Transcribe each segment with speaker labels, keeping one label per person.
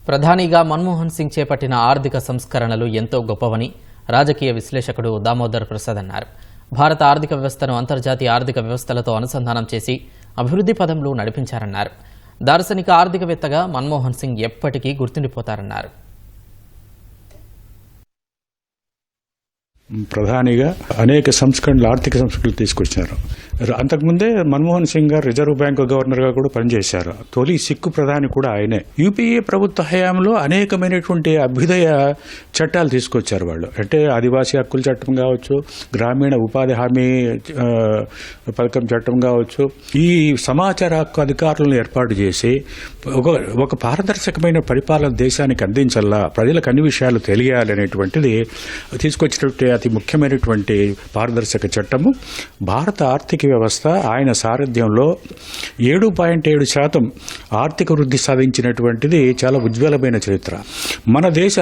Speaker 1: ప్రధానిగా మన్మోహన్ సింగ్ చేపట్టిన ఆర్థిక సంస్కరణలు ఎంతో గొప్పవని రాజకీయ విశ్లేషకుడు దామోదర్ ప్రసాద్ అన్నారు. భారత ఆర్థిక వ్యవస్థను అంతర్జాతీయ ఆర్థిక వ్యవస్థలతో అనుసంధానం చేసి అభివృద్ధి పదంలో నడిపించారన్నారు. దార్శనిక ఆర్థికవేత్తగా మన్మోహన్ సింగ్ ఎప్పటికీ గుర్తుండిపోతారన్నారు.
Speaker 2: ప్రధానిగా అనేక సంస్కరణలు ఆర్థిక సంస్కరణలు తీసుకొచ్చారు. అంతకుముందే మన్మోహన్ సింగ్ గారు రిజర్వ్ బ్యాంకు గవర్నర్గా కూడా పనిచేశారు. తొలి సిక్కు ప్రధాని కూడా ఆయనే. యూపీఏ ప్రభుత్వ హయాంలో అనేకమైనటువంటి అభ్యుదయ చట్టాలు తీసుకొచ్చారు వాళ్ళు. అంటే ఆదివాసీ హక్కుల చట్టం కావచ్చు, గ్రామీణ ఉపాధి హామీ పథకం చట్టం కావచ్చు, ఈ సమాచార హక్కు అధికారులను ఏర్పాటు చేసి ఒక పారదర్శకమైన పరిపాలన దేశానికి అందించాలా, ప్రజలకు అన్ని విషయాలు తెలియాలి అనేటువంటిది తీసుకొచ్చినట్టు అతి ముఖ్యమైనటువంటి పారదర్శక చట్టము. భారత ఆర్థిక వ్యవస్థ ఆయన సారథ్యంలో 7.7% ఆర్థిక వృద్ధి సాధించినటువంటిది చాలా ఉజ్వలమైన చరిత్ర. మన దేశ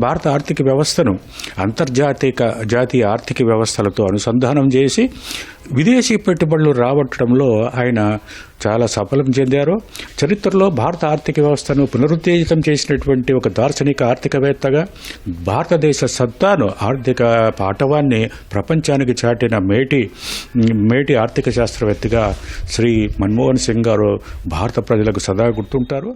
Speaker 2: భారత ఆర్థిక వ్యవస్థను జాతీయ ఆర్థిక వ్యవస్థలతో అనుసంధానం చేసి విదేశీ పెట్టుబడులు రాబట్టడంలో ఆయన చాలా సఫలం చెందారు. చరిత్రలో భారత ఆర్థిక వ్యవస్థను పునరుత్తేజితం చేసినటువంటి ఒక దార్శనిక ఆర్థికవేత్తగా, భారతదేశ సత్తాను, ఆర్థిక పాఠవాన్ని ప్రపంచానికి చాటిన మేటి ఆర్థిక శాస్త్రవేత్తగా శ్రీ మన్మోహన్ సింగ్ గారు భారత ప్రజలకు సదా గుర్తుంటారు.